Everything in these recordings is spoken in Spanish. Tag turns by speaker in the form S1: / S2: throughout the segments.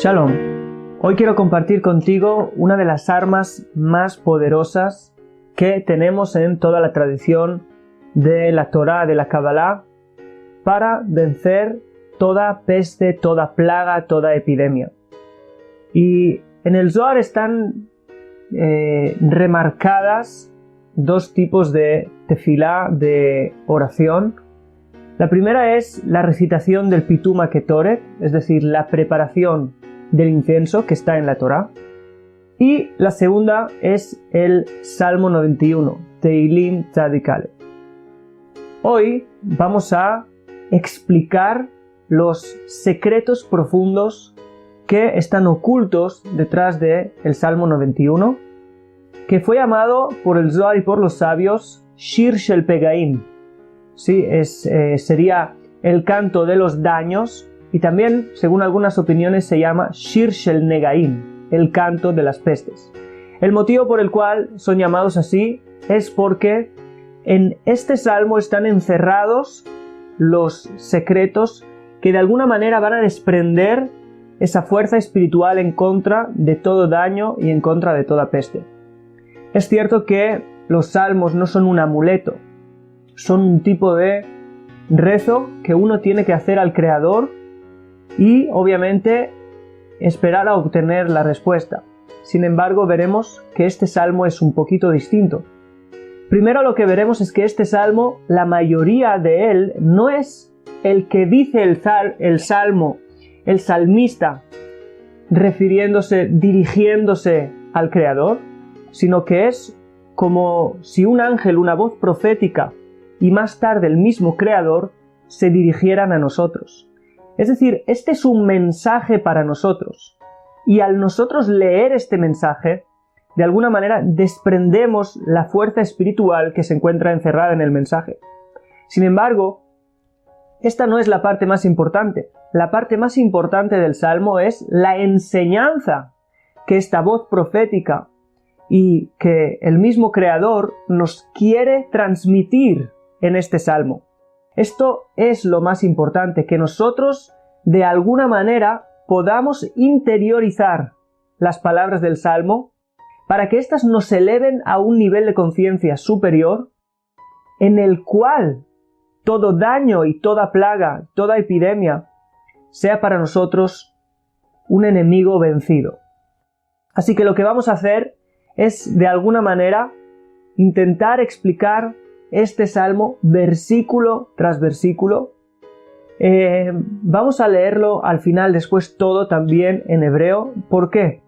S1: Shalom. Hoy quiero compartir contigo una de las armas más poderosas que tenemos en toda la tradición de la Torá, de la Kabbalah, para vencer toda peste, toda plaga, toda epidemia. Y en el Zohar están remarcadas dos tipos de tefilá, de oración. La primera es la recitación del Pitum HaKetoret, es decir, la preparación del incienso que está en la Torá. Y la segunda es el Salmo 91, Teilim Tzadik Aleph. Hoy vamos a explicar los secretos profundos que están ocultos detrás del Salmo 91, que fue llamado por el Zohar y por los sabios Shir Shel Pegaim. Sí, sería el canto de los daños, y también, según algunas opiniones, se llama Shir Shel Negaim, el canto de las pestes. El motivo por el cual son llamados así es porque en este salmo están encerrados los secretos que de alguna manera van a desprender esa fuerza espiritual en contra de todo daño y en contra de toda peste. Es cierto que los salmos no son un amuleto, son un tipo de rezo que uno tiene que hacer al Creador y obviamente esperar a obtener la respuesta. Sin embargo, veremos que este salmo es un poquito distinto. Primero lo que veremos es que este salmo, la mayoría de él, no es el que dice el salmo, el salmista, dirigiéndose al Creador, sino que es como si un ángel, una voz profética, y más tarde el mismo Creador, se dirigieran a nosotros. Es decir, este es un mensaje para nosotros, y al nosotros leer este mensaje, de alguna manera desprendemos la fuerza espiritual que se encuentra encerrada en el mensaje. Sin embargo, esta no es la parte más importante. La parte más importante del Salmo es la enseñanza que esta voz profética y que el mismo Creador nos quiere transmitir en este Salmo. Esto es lo más importante, que nosotros de alguna manera podamos interiorizar las palabras del Salmo para que éstas nos eleven a un nivel de conciencia superior en el cual todo daño y toda plaga, toda epidemia sea para nosotros un enemigo vencido. Así que lo que vamos a hacer es de alguna manera intentar explicar este salmo versículo tras versículo. Vamos a leerlo al final después todo también en hebreo. ¿Por qué?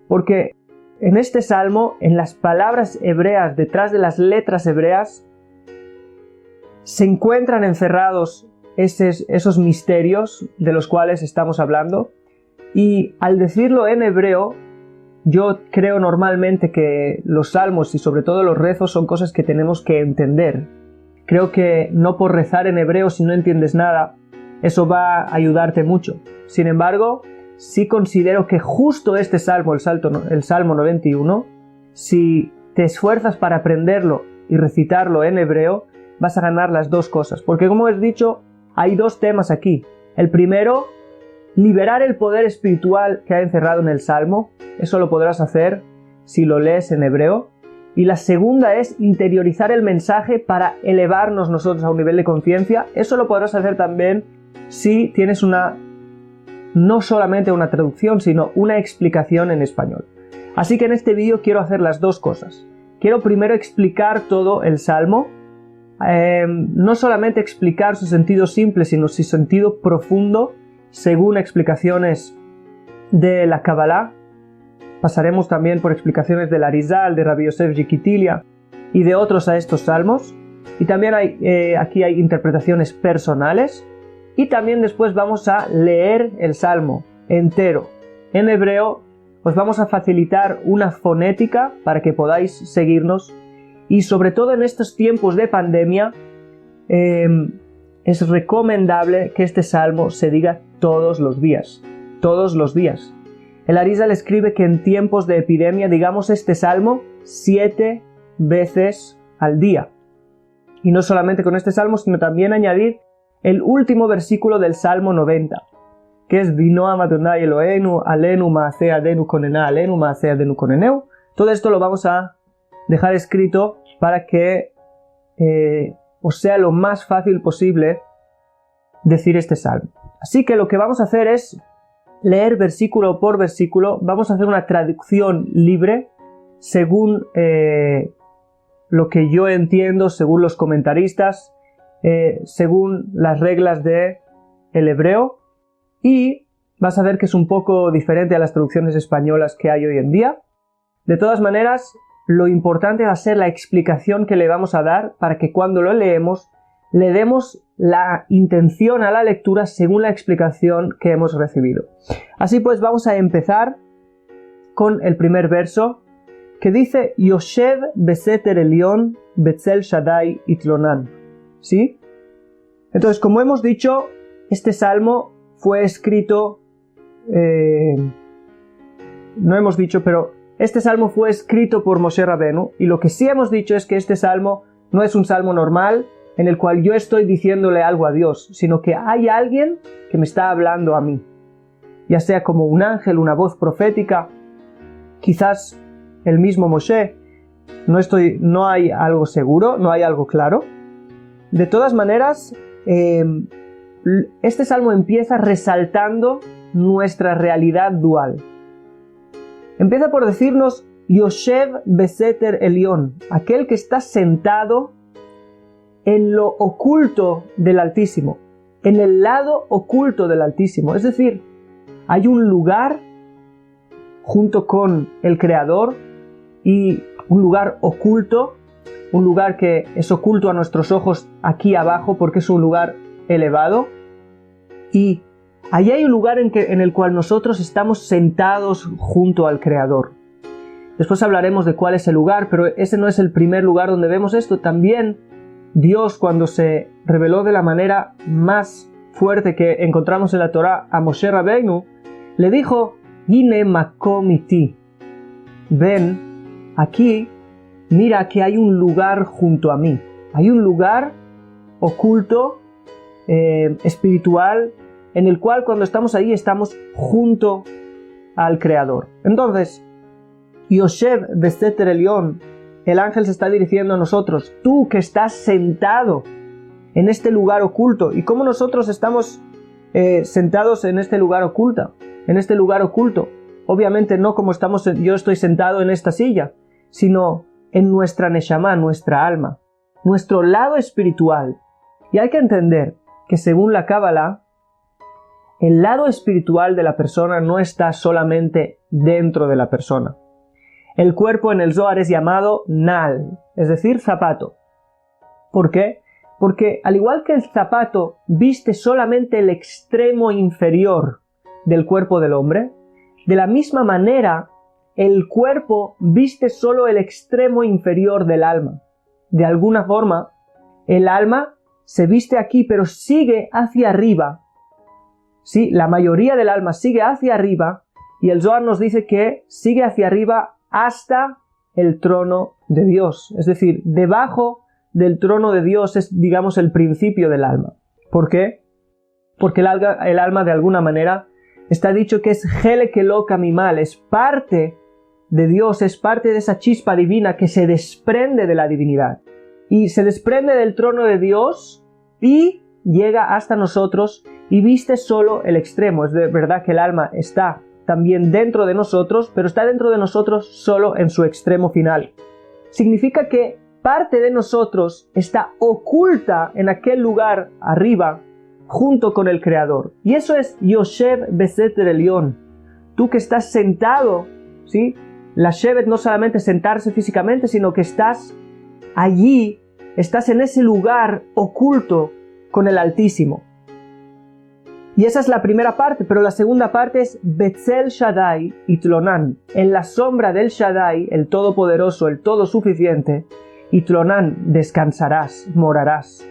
S1: Porque en este salmo, en las palabras hebreas, detrás de las letras hebreas, se encuentran encerrados esos misterios de los cuales estamos hablando. Y al decirlo en hebreo, yo creo normalmente que los salmos y sobre todo los rezos son cosas que tenemos que entender. Creo que no por rezar en hebreo si no entiendes nada, eso va a ayudarte mucho. Sin embargo, sí considero que justo este salmo, el Salmo 91, si te esfuerzas para aprenderlo y recitarlo en hebreo, vas a ganar las dos cosas. Porque como he dicho, hay dos temas aquí. El primero, liberar el poder espiritual que ha encerrado en el Salmo. Eso lo podrás hacer si lo lees en hebreo. Y la segunda es interiorizar el mensaje para elevarnos nosotros a un nivel de conciencia. Eso lo podrás hacer también si tienes no solamente una traducción, sino una explicación en español. Así que en este vídeo quiero hacer las dos cosas. Quiero primero explicar todo el Salmo. No solamente explicar su sentido simple, sino su sentido profundo, según explicaciones de la Kabbalah. Pasaremos también por explicaciones del Arizal, de Rabbi Yosef Jikitilia y de otros a estos salmos. Y también aquí hay interpretaciones personales. Y también después vamos a leer el salmo entero en hebreo. Os vamos a facilitar una fonética para que podáis seguirnos. Y sobre todo en estos tiempos de pandemia, es recomendable que este salmo se diga todos los días. Todos los días. El Arizal escribe que en tiempos de epidemia digamos este salmo 7 veces al día. Y no solamente con este salmo, sino también añadir el último versículo del Salmo 90. que es Vinoam Adonai Eloheinu, Alenu Maaseh Adenu Konena Alenu Maaseh Adenu Koneneu. Todo esto lo vamos a dejar escrito para que os sea lo más fácil posible decir este salmo. Así que lo que vamos a hacer es leer versículo por versículo. Vamos a hacer una traducción libre según lo que yo entiendo, según los comentaristas, según las reglas del hebreo, y vas a ver que es un poco diferente a las traducciones españolas que hay hoy en día. De todas maneras, lo importante va a ser la explicación que le vamos a dar para que cuando lo leemos le demos la intención a la lectura según la explicación que hemos recibido. Así pues, vamos a empezar con el primer verso que dice Yoshev Beseter Elión Betzel Shaddai Itlonan. ¿Sí? Entonces, como hemos dicho, este salmo fue escrito, no hemos dicho, pero este salmo fue escrito por Moshe Rabenu, y lo que sí hemos dicho es que este salmo no es un salmo normal en el cual yo estoy diciéndole algo a Dios, sino que hay alguien que me está hablando a mí, ya sea como un ángel, una voz profética, quizás el mismo Moshe, no hay algo seguro, no hay algo claro. De todas maneras, este salmo empieza resaltando nuestra realidad dual. Empieza por decirnos Yoshev Beseter Elión, aquel que está sentado en lo oculto del Altísimo, en el lado oculto del Altísimo. Es decir, hay un lugar junto con el Creador y un lugar oculto, un lugar que es oculto a nuestros ojos aquí abajo porque es un lugar elevado, y allí hay un lugar en el cual nosotros estamos sentados junto al Creador. Después hablaremos de cuál es el lugar, pero ese no es el primer lugar donde vemos esto. También Dios, cuando se reveló de la manera más fuerte que encontramos en la Torá a Moshe Rabbeinu, le dijo, Hine makom iti. Ven, aquí, mira que hay un lugar junto a mí. Hay un lugar oculto, espiritual, en el cual cuando estamos ahí estamos junto al Creador. Entonces, Yoshev Beseter Elión, el ángel se está dirigiendo a nosotros. Tú que estás sentado en este lugar oculto. ¿Y cómo nosotros estamos sentados en este lugar oculto? En este lugar oculto. Obviamente no como yo estoy sentado en esta silla, sino en nuestra neshama, nuestra alma, nuestro lado espiritual. Y hay que entender que según la Cábala, el lado espiritual de la persona no está solamente dentro de la persona. El cuerpo en el Zohar es llamado Nal, es decir, zapato. ¿Por qué? Porque al igual que el zapato viste solamente el extremo inferior del cuerpo del hombre, de la misma manera el cuerpo viste solo el extremo inferior del alma. De alguna forma, el alma se viste aquí, pero sigue hacia arriba. Sí, la mayoría del alma sigue hacia arriba, y el Zohar nos dice que sigue hacia arriba hasta el trono de Dios. Es decir, debajo del trono de Dios es, digamos, el principio del alma. ¿Por qué? Porque el alma de alguna manera está dicho que es Helek Eloka Mimal, es parte de Dios, es parte de esa chispa divina que se desprende de la divinidad. Y se desprende del trono de Dios y llega hasta nosotros y viste solo el extremo. Es de verdad que el alma está también dentro de nosotros, pero está dentro de nosotros solo en su extremo final. Significa que parte de nosotros está oculta en aquel lugar arriba, junto con el Creador. Y eso es Yoshev Beseter Elión. Tú que estás sentado, ¿sí? La Shevet no solamente sentarse físicamente, sino que estás allí, estás en ese lugar oculto con el Altísimo. Y esa es la primera parte, pero la segunda parte es Betzel Shaddai Itlonan. En la sombra del Shaddai, el Todopoderoso, el Todosuficiente, Itlonan, descansarás, morarás.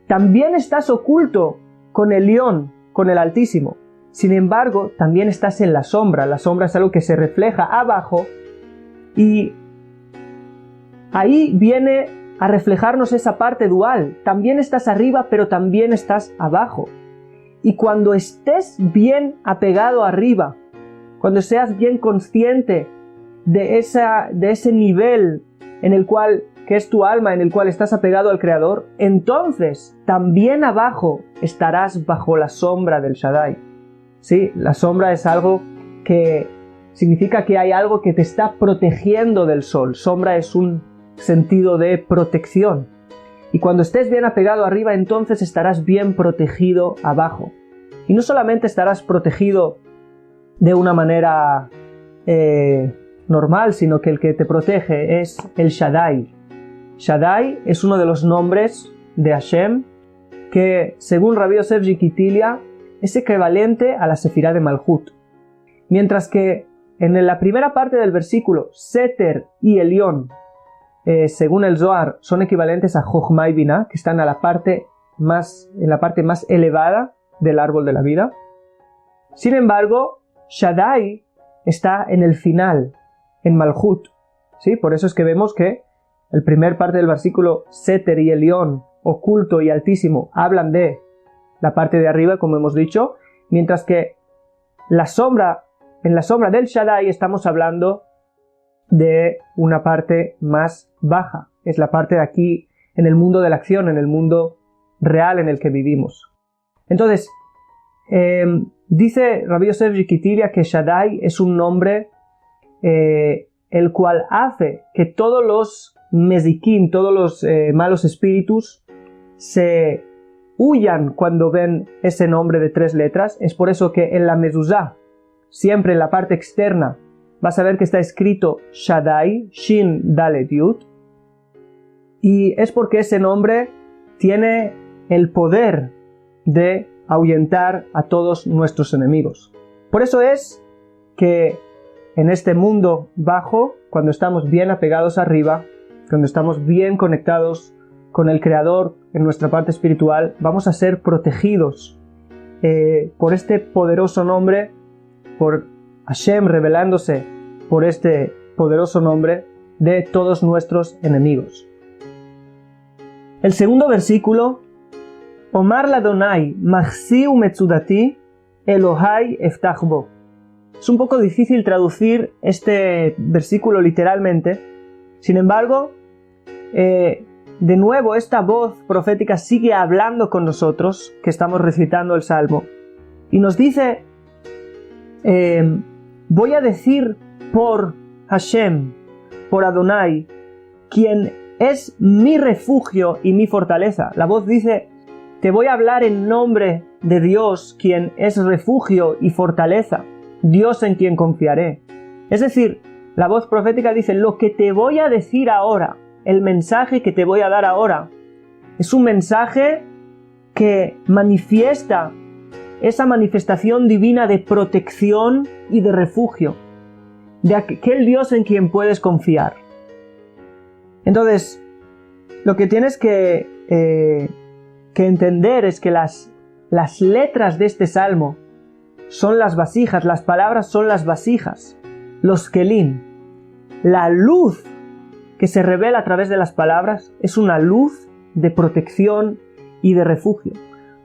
S1: También estás oculto con el León, con el Altísimo. Sin embargo, también estás en la sombra. La sombra es algo que se refleja abajo y ahí viene a reflejarnos esa parte dual. También estás arriba, pero también estás abajo. Y cuando estés bien apegado arriba, cuando seas bien consciente de ese nivel en el cual, que es tu alma, en el cual estás apegado al Creador, entonces también abajo estarás bajo la sombra del Shaddai. Sí, la sombra es algo que significa que hay algo que te está protegiendo del sol. Sombra es un sentido de protección. Y cuando estés bien apegado arriba, entonces estarás bien protegido abajo. Y no solamente estarás protegido de una manera normal, sino que el que te protege es el Shaddai. Shaddai es uno de los nombres de Hashem que, según Rabbi Yosef Jikitilia, es equivalente a la Sefirá de Malhut. Mientras que en la primera parte del versículo, Seter y Elión, según el Zohar, son equivalentes a Jochma y Binah, que están en la parte más elevada del árbol de la vida. Sin embargo, Shaddai está en el final, en Malhut. ¿Sí? Por eso es que vemos que el primer parte del versículo, Seter y Elión, oculto y altísimo, hablan de la parte de arriba, como hemos dicho, mientras que en la sombra del Shaddai estamos hablando de una parte más baja. Es la parte de aquí, en el mundo de la acción, en el mundo real en el que vivimos. Entonces, dice Rabbi Yosef Jikitilia que Shaddai es un nombre el cual hace que todos los mezikim, todos los malos espíritus, se huyan cuando ven ese nombre de 3 letras. Es por eso que en la mezuzá, siempre en la parte externa, vas a ver que está escrito Shaddai, Shin Dalet Yud, y es porque ese nombre tiene el poder de ahuyentar a todos nuestros enemigos. Por eso es que en este mundo bajo, cuando estamos bien apegados arriba, cuando estamos bien conectados con el Creador en nuestra parte espiritual, vamos a ser protegidos por este poderoso nombre, por Hashem revelándose por este poderoso nombre de todos nuestros enemigos. El segundo versículo, Omar Ladonai, Mahsi Umetzudati, Elohai Eftach Bo. Es un poco difícil traducir este versículo literalmente. Sin embargo, de nuevo esta voz profética sigue hablando con nosotros, que estamos recitando el Salmo, y nos dice, voy a decir por Hashem, por Adonai, quien es mi refugio y mi fortaleza. La voz dice, te voy a hablar en nombre de Dios, quien es refugio y fortaleza, Dios en quien confiaré. Es decir, la voz profética dice, lo que te voy a decir ahora, el mensaje que te voy a dar ahora, es un mensaje que manifiesta esa manifestación divina de protección y de refugio, de aquel Dios en quien puedes confiar. Entonces, lo que tienes que entender es que las letras de este salmo son las vasijas, las palabras son las vasijas, los kelim. La luz que se revela a través de las palabras es una luz de protección y de refugio.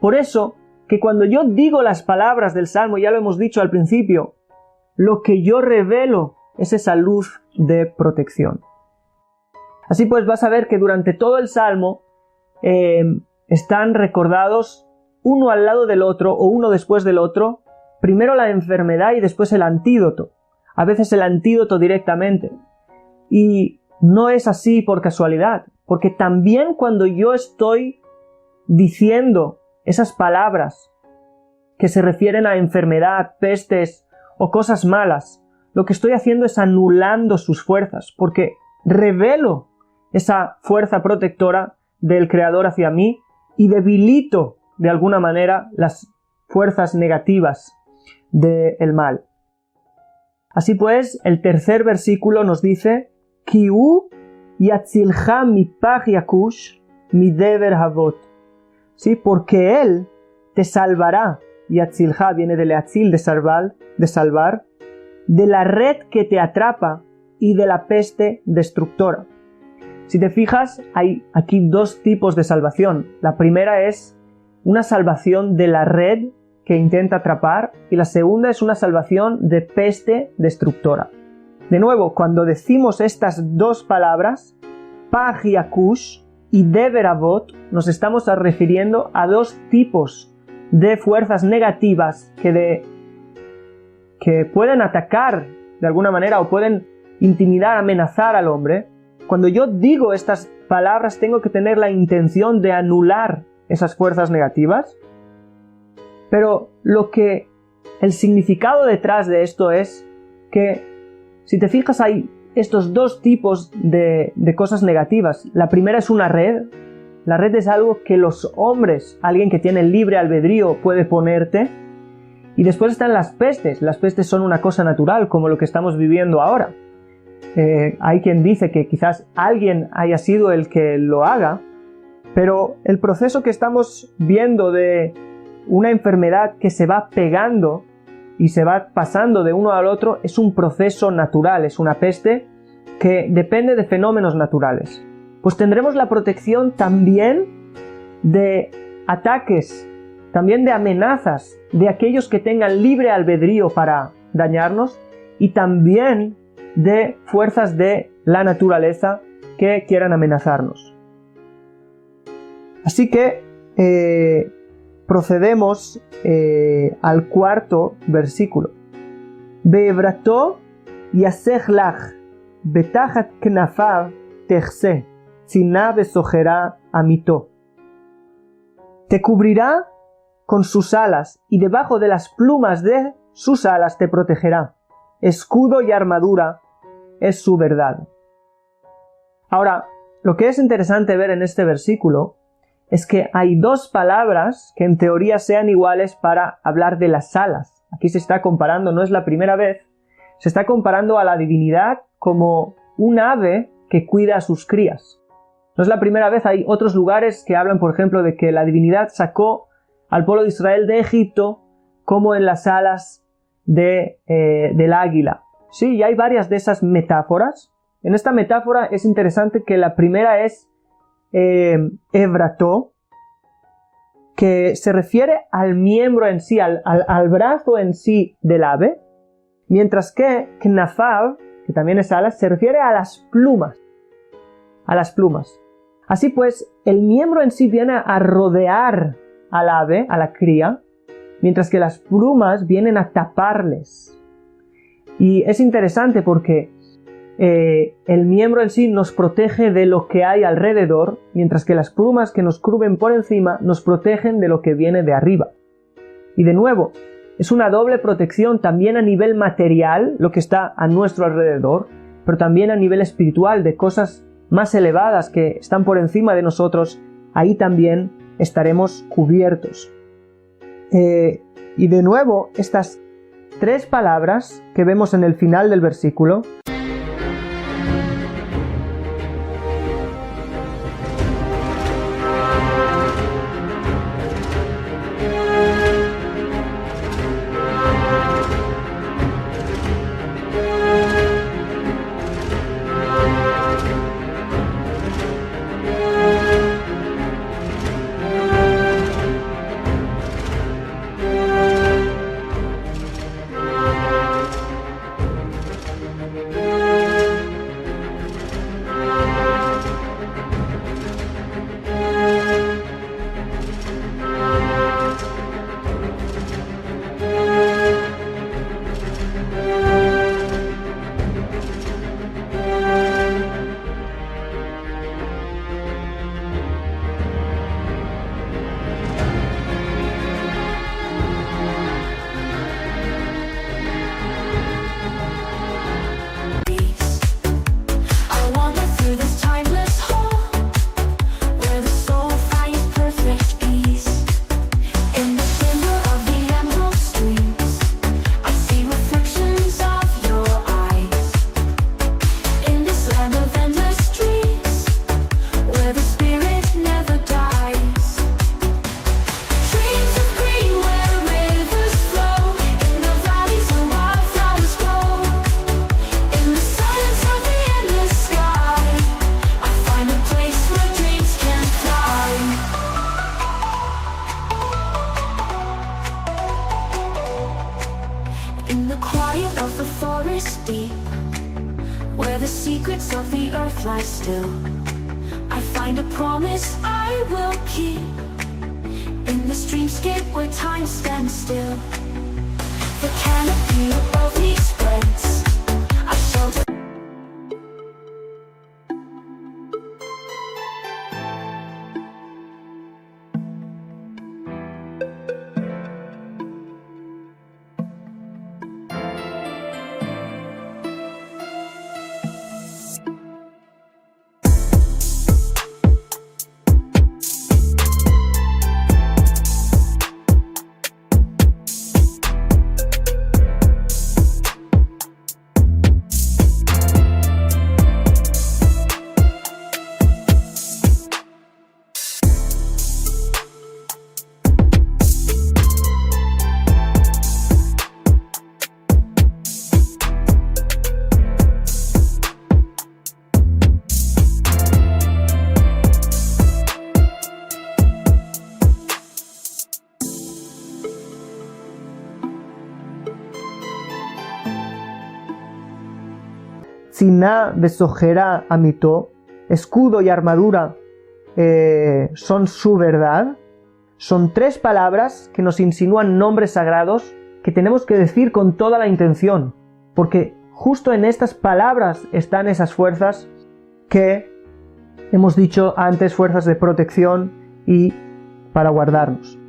S1: Por eso, que cuando yo digo las palabras del salmo, ya lo hemos dicho al principio, lo que yo revelo es esa luz de protección. Así pues, vas a ver que durante todo el salmo están recordados uno al lado del otro o uno después del otro, primero la enfermedad y después el antídoto. A veces el antídoto directamente. Y no es así por casualidad, porque también cuando yo estoy diciendo esas palabras que se refieren a enfermedad, pestes o cosas malas, lo que estoy haciendo es anulando sus fuerzas, porque revelo esa fuerza protectora del Creador hacia mí y debilito de alguna manera las fuerzas negativas del mal. Así pues, el tercer versículo nos dice, Ki'u yatzilcha mipach yakush midever havot. ¿Sí? Porque Él te salvará, yatzilcha viene de leatzil, de salvar, de la red que te atrapa y de la peste destructora. Si te fijas, hay aquí 2 tipos de salvación. La primera es una salvación de la red que intenta atrapar y la segunda es una salvación de peste destructora. De nuevo, cuando decimos estas dos palabras, Paj y Akush y Deveravot, nos estamos refiriendo a dos tipos de fuerzas negativas que pueden atacar de alguna manera o pueden intimidar, amenazar al hombre. Cuando yo digo estas palabras tengo que tener la intención de anular esas fuerzas negativas, pero el significado detrás de esto es que, si te fijas, hay estos dos tipos de cosas negativas. La primera es una red. La red es algo que los hombres, alguien que tiene libre albedrío, puede ponerte. Y después están las pestes. Las pestes son una cosa natural, como lo que estamos viviendo ahora. Hay quien dice que quizás alguien haya sido el que lo haga, pero el proceso que estamos viendo de una enfermedad que se va pegando y se va pasando de uno al otro es un proceso natural, es una peste que depende de fenómenos naturales. Pues tendremos la protección también de ataques, también de amenazas de aquellos que tengan libre albedrío para dañarnos y también de fuerzas de la naturaleza que quieran amenazarnos. Así que procedemos al cuarto versículo. Be'evrato yasech lach betachat knafav techse tzina besojerá amito. Te cubrirá con sus alas y debajo de las plumas de sus alas te protegerá. Escudo y armadura es su verdad. Ahora, lo que es interesante ver en este versículo es que hay dos palabras que en teoría sean iguales para hablar de las alas. Aquí se está comparando, no es la primera vez, se está comparando a la divinidad como un ave que cuida a sus crías. No es la primera vez, hay otros lugares que hablan, por ejemplo, de que la divinidad sacó al pueblo de Israel de Egipto como en las alas del águila. Sí, y hay varias de esas metáforas. En esta metáfora es interesante que la primera es Evrato, que se refiere al miembro en sí, al brazo en sí del ave, mientras que Knafav, que también es alas, se refiere a las plumas. A las plumas. Así pues, el miembro en sí viene a rodear al ave, a la cría, mientras que las plumas vienen a taparles. Y es interesante porque el miembro en sí nos protege de lo que hay alrededor, mientras que las plumas que nos cubren por encima nos protegen de lo que viene de arriba. Y de nuevo, es una doble protección también a nivel material, lo que está a nuestro alrededor, pero también a nivel espiritual, de cosas más elevadas que están por encima de nosotros, ahí también estaremos cubiertos. Y de nuevo, estas tres palabras que vemos en el final del versículo,
S2: secrets of the earth lie still. I find a promise I will keep in this dreamscape where time stands still. The canopy above me spreads a shelter.
S1: Tzina Besohera Amito, escudo y armadura son su verdad. Son tres palabras que nos insinúan nombres sagrados que tenemos que decir con toda la intención, porque justo en estas palabras están esas fuerzas que hemos dicho antes, fuerzas de protección y para guardarnos.